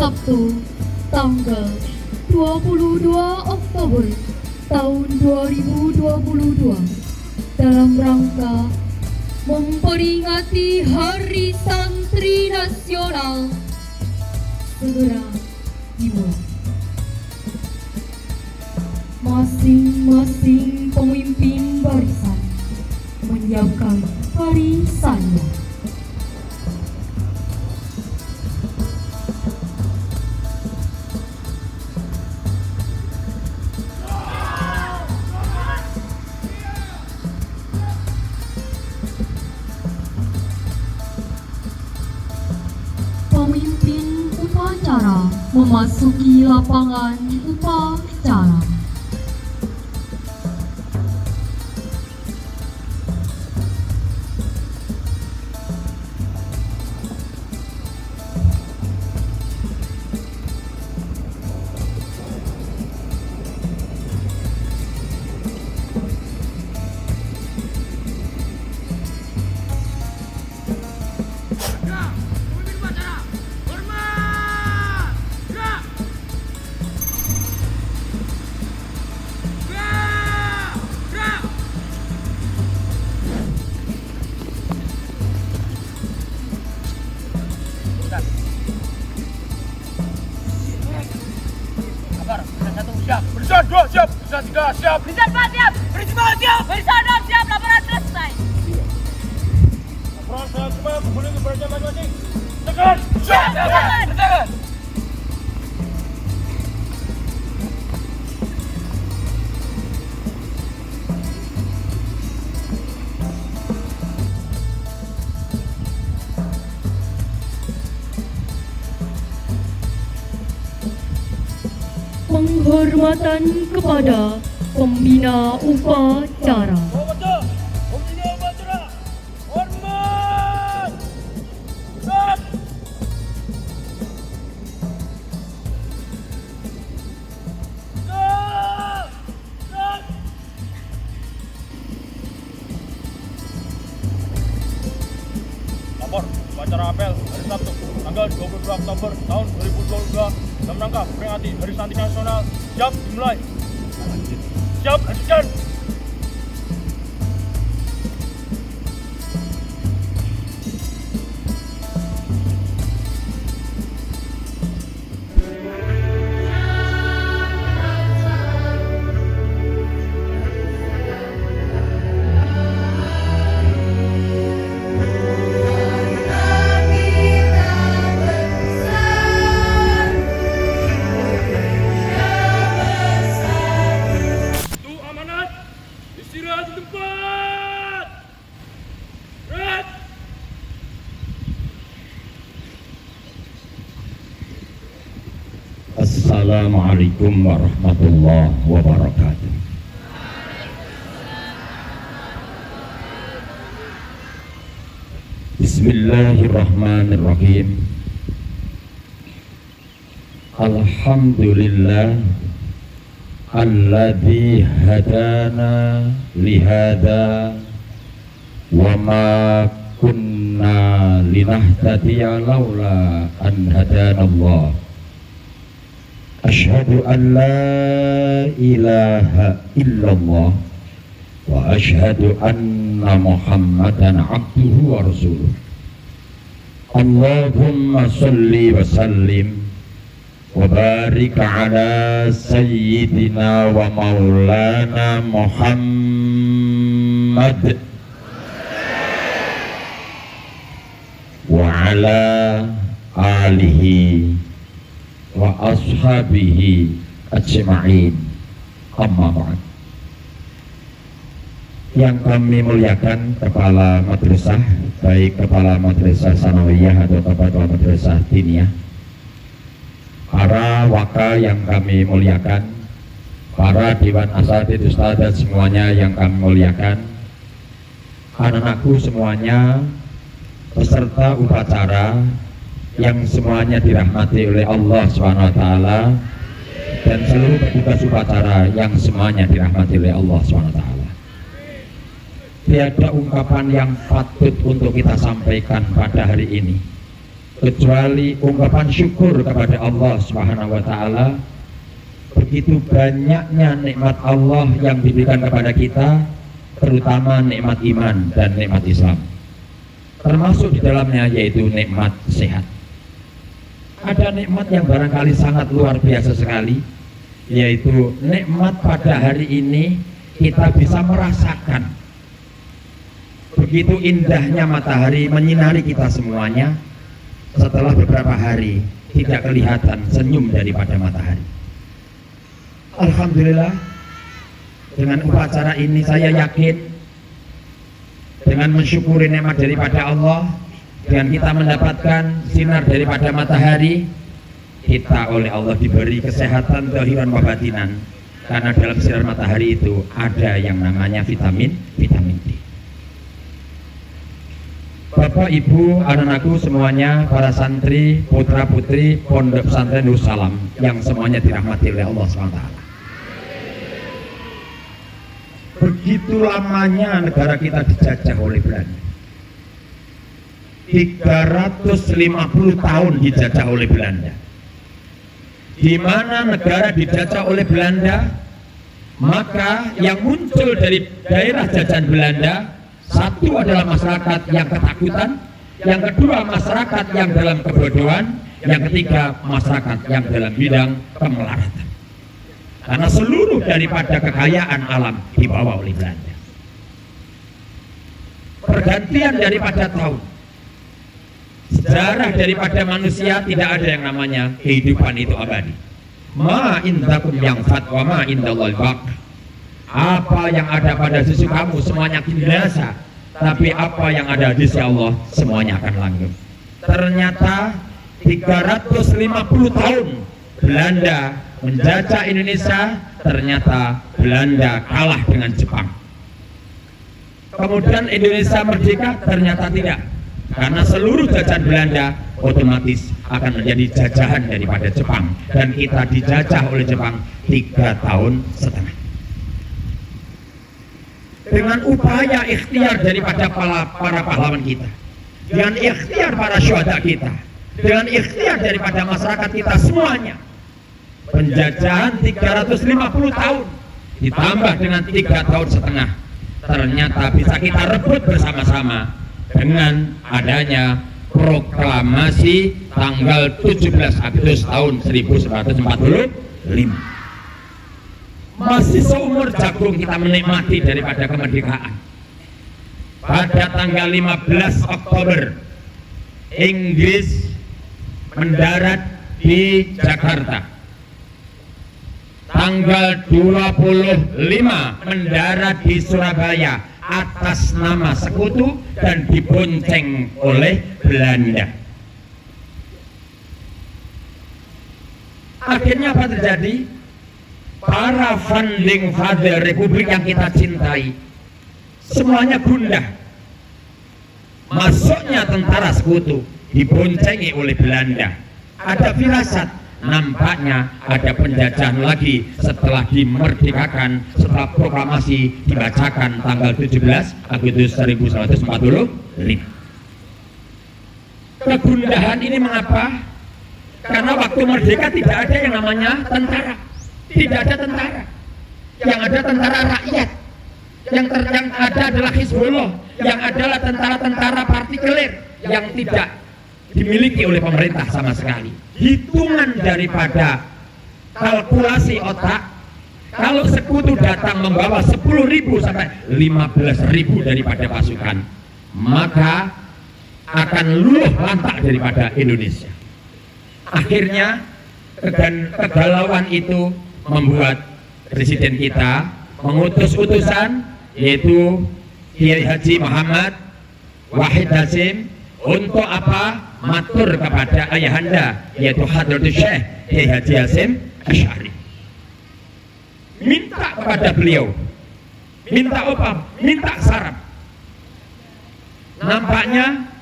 Sabtu, tanggal 22 Oktober tahun 2022 dalam rangka memperingati Hari Santri Nasional segera dimulai. Masing-masing pemimpin barisan menyiapkan barisannya. Pemimpin upacara memasuki lapangan upacara. Siap, barisan 2 siap, barisan 3 siap, Barisan 4 siap, barisan 5 siap, barisan 6 siap, laporan selesai. laporan saya semua kembali ke barisan masing-masing. Tekan, siap, tekan. Penghormatan kepada pembina upacara. Baca, pembina upacara, hormat. Siap. Siap. Siap. Lapor, upacara apel hari Sabtu, tanggal 22 Oktober tahun 2022 dalam rangka memperingati Hari Santri Nasional. Siap, dimulai. Siap, lanjutkan. Istirahat di tempat. Red. Assalamualaikum warahmatullahi wabarakatuh. Bismillahirrahmanirrahim. Alhamdulillah alladzi hadana lihada wa ma kunna linahtadiya laula an hadana Allah. Asyhadu an la ilaha illallah wa asyhadu anna Muhammadan abduhu wa rasuluh. Allahumma salli wa sallim wa barik ala sayyidina wa maulana Muhammad wa ala alihi wa ashabihi ajma'in. Amma ba'd. Yang kami muliakan kepala madrasah, baik kepala madrasah sanawiyah atau kepala madrasah diniyah, para wakal yang kami muliakan, para dewan asatidz ustadzat semuanya yang kami muliakan, anak-anakku semuanya, peserta upacara yang semuanya dirahmati oleh Allah SWT, dan seluruh petugas upacara yang semuanya dirahmati oleh Allah SWT. Tiada ungkapan yang patut untuk kita sampaikan pada hari ini kecuali ungkapan syukur kepada Allah Subhanahu wa taala. Begitu banyaknya nikmat Allah yang diberikan kepada kita, terutama nikmat iman dan nikmat Islam. Termasuk di dalamnya yaitu nikmat sehat. Ada nikmat yang barangkali sangat luar biasa sekali, yaitu nikmat pada hari ini kita bisa merasakan begitu indahnya matahari menyinari kita semuanya. Setelah beberapa hari tidak kelihatan senyum daripada matahari. Alhamdulillah, dengan upacara ini saya yakin dengan mensyukuri nikmat daripada Allah, dengan kita mendapatkan sinar daripada matahari, kita oleh Allah diberi kesehatan zahiran wa batinan. Karena dalam sinar matahari itu ada yang namanya vitamin D. Bapak, Ibu, anak-anakku semuanya, para santri, putra-putri Pondok Pesantren Nur Salam yang semuanya dirahmati oleh Allah SWT. Begitu lamanya negara kita dijajah oleh Belanda. 350 tahun dijajah oleh Belanda. Di mana negara dijajah oleh Belanda, maka yang muncul dari daerah jajahan Belanda, satu adalah masyarakat yang ketakutan, yang kedua masyarakat yang dalam kebodohan, yang ketiga masyarakat yang dalam bidang kemelaratan. Karena seluruh daripada kekayaan alam dibawa oleh Belanda. Pergantian daripada tahun, sejarah daripada manusia tidak ada yang namanya kehidupan itu abadi. Ma indakum yang fatwa ma indallahi baq. Apa yang ada pada sisi kamu semuanya binasa, tapi apa yang ada di sisi Allah semuanya akan langgeng. Ternyata 350 tahun Belanda menjajah Indonesia, ternyata Belanda kalah dengan Jepang. Kemudian Indonesia merdeka, ternyata tidak, karena seluruh jajahan Belanda otomatis akan menjadi jajahan daripada Jepang, dan kita dijajah oleh Jepang 3 tahun setengah. Dengan upaya ikhtiar daripada para pahlawan kita, dengan ikhtiar para syuhada kita, dengan ikhtiar daripada masyarakat kita semuanya, penjajahan 350 tahun ditambah dengan 3 tahun setengah, ternyata bisa kita rebut bersama-sama dengan adanya proklamasi tanggal 17 Agustus tahun 1945. Masih seumur jagung kita menikmati daripada kemerdekaan. Pada tanggal 15 Oktober Inggris mendarat di Jakarta. Tanggal 25 mendarat di Surabaya atas nama sekutu dan dibonceng oleh Belanda. Akhirnya apa terjadi? Para founding father Republik yang kita cintai semuanya gundah. Masuknya tentara sekutu diboncengi oleh Belanda. Ada firasat, nampaknya ada penjajahan lagi setelah dimerdekakan, setelah proklamasi dibacakan tanggal 17 Agustus 1945. Kegundahan ini mengapa? Karena waktu merdeka tidak ada yang namanya tentara. Tidak ada tentara. Yang ada tentara rakyat. Yang ada adalah Hizbullah. Yang adalah tentara-tentara partikelir yang tidak dimiliki oleh pemerintah sama sekali. Hitungan daripada kalkulasi otak, kalau sekutu datang membawa 10.000 sampai 15.000 daripada pasukan, maka akan luluh lantak daripada Indonesia. Akhirnya kegalauan itu membuat presiden kita mengutus utusan, yaitu Kiai Haji Muhammad Wahid Hasyim, untuk apa? Matur kepada ayahanda, yaitu Hadratus Syekh Kiai Haji Hasyim Asy'ari. Minta kepada beliau, minta apa? Minta saran. Nampaknya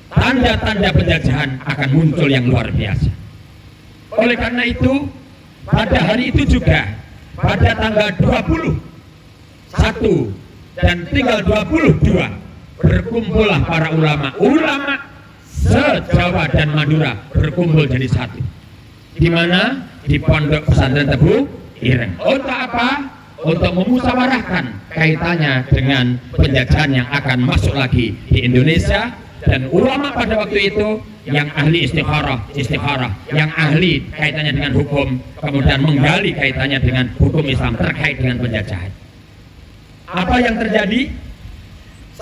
tanda-tanda penjajahan akan muncul yang luar biasa. Oleh karena itu, pada hari itu juga, pada tanggal 21 dan tanggal 22, berkumpullah para ulama se-Jawa dan Madura berkumpul jadi satu. Di mana? Di Pondok Pesantren Tebu Ireng. Untuk apa? Untuk memusyawarahkan kaitannya dengan penjajahan yang akan masuk lagi di Indonesia. Dan ulama pada waktu itu yang ahli istikharah, yang ahli kaitannya dengan hukum, kemudian menggali kaitannya dengan hukum Islam terkait dengan penjajahan. Apa yang terjadi?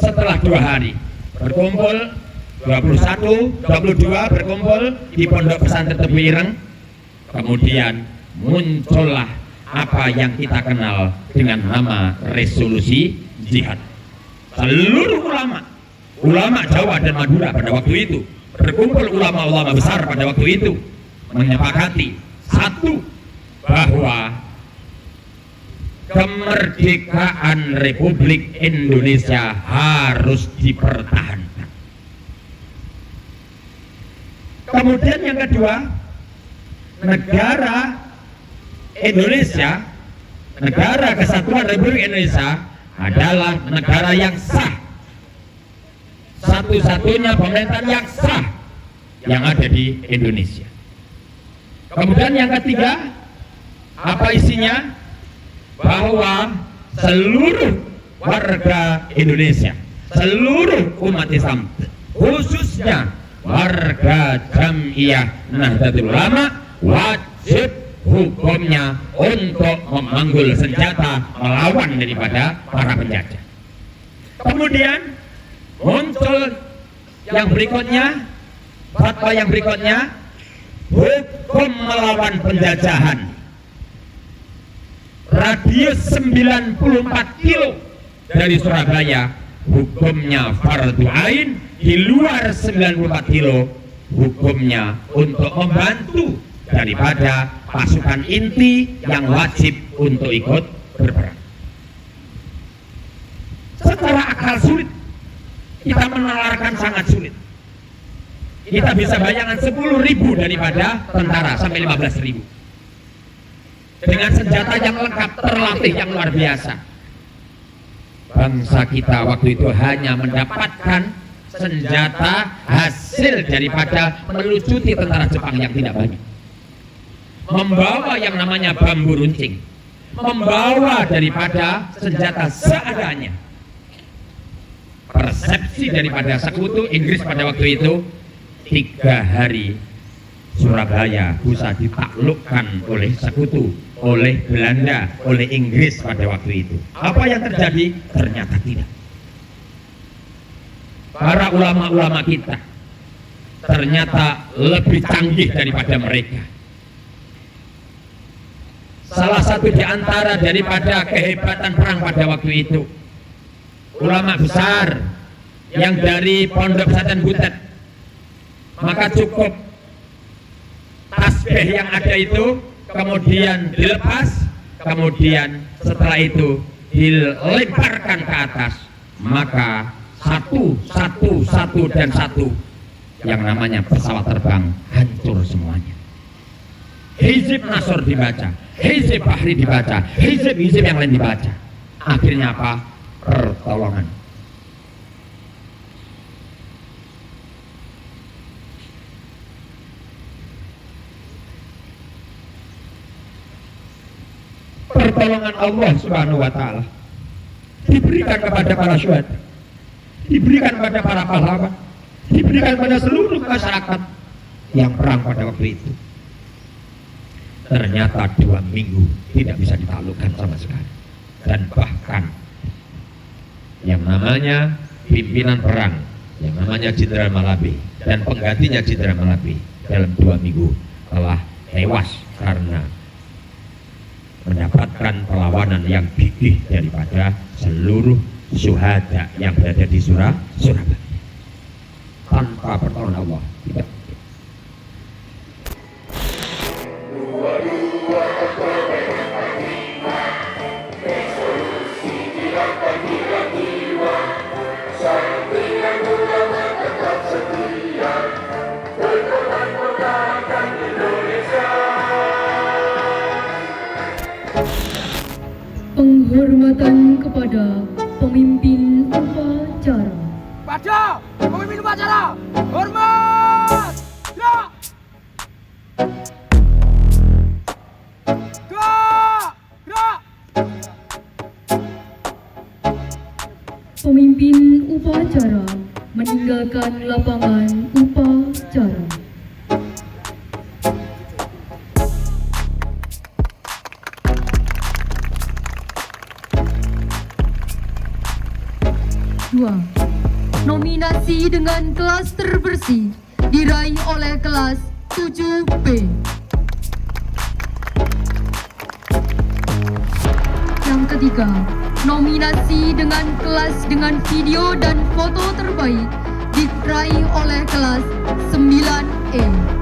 Setelah 2 hari berkumpul, 21, 22 berkumpul di Pondok Pesantren Tebu Ireng, kemudian muncullah apa yang kita kenal dengan nama resolusi jihad. Seluruh ulama Jawa dan Madura pada waktu itu berkumpul, ulama-ulama besar pada waktu itu menyepakati satu, bahwa kemerdekaan Republik Indonesia harus dipertahankan. Kemudian yang kedua, negara Indonesia, negara kesatuan Republik Indonesia adalah negara yang sah, satu-satunya pemerintahan yang sah yang ada di Indonesia. Kemudian yang ketiga, apa isinya? Bahwa seluruh warga Indonesia, seluruh umat Islam, khususnya warga Jam'iyah Nahdlatul Ulama, wajib hukumnya untuk memanggul senjata melawan daripada para penjajah. Kemudian muncul yang berikutnya, fatwa yang berikutnya, hukum melawan penjajahan radius 94 kilo dari Surabaya hukumnya fardu ain, di luar 94 kilo hukumnya untuk membantu daripada pasukan inti yang wajib untuk ikut berperang. Secara akal sulit, kita menalarkan sangat sulit. Kita bisa bayangkan 10.000 daripada tentara sampai 15.000 dengan senjata yang lengkap, terlatih yang luar biasa. Bangsa kita waktu itu hanya mendapatkan senjata hasil daripada melucuti tentara Jepang yang tidak banyak, membawa yang namanya bambu runcing, membawa daripada senjata seadanya. Persepsi daripada sekutu Inggris pada waktu itu, 3 hari Surabaya bisa ditaklukkan oleh sekutu, oleh Belanda, oleh Inggris pada waktu itu. Apa yang terjadi? Ternyata tidak. Para ulama-ulama kita ternyata lebih canggih daripada mereka. Salah satu di antara daripada kehebatan perang pada waktu itu, ulama besar yang dari Pondok Pesantren Butet, maka cukup tasbih yang ada itu kemudian dilepas, kemudian setelah itu dilemparkan ke atas, maka satu yang namanya pesawat terbang hancur semuanya. Hizib Nasr dibaca, Hizib Bahri dibaca, hizib yang lain dibaca. Akhirnya apa? Pertolongan. Pertolongan Allah Subhanahu wa Ta'ala diberikan kepada para syuhada, diberikan kepada para pahlawan, diberikan pada seluruh masyarakat yang perang pada waktu itu. Ternyata 2 minggu tidak bisa ditaklukkan sama sekali. Dan bahkan yang namanya pimpinan perang, yang namanya Jenderal Malabi dan penggantinya Jenderal Malabi dalam 2 minggu telah tewas karena mendapatkan perlawanan yang gigih daripada seluruh syuhada yang berada di Surabaya. Tanpa pertolongan Allah tidak. Penghormatan kepada pemimpin upacara. Pada pemimpin upacara, hormat! Pemimpin upacara meninggalkan lapangan upacara. Dua, nominasi dengan kelas terbersih diraih oleh kelas 7B. Yang ketiga, nominasi dengan kelas dengan video dan foto terbaik diraih oleh kelas 9E.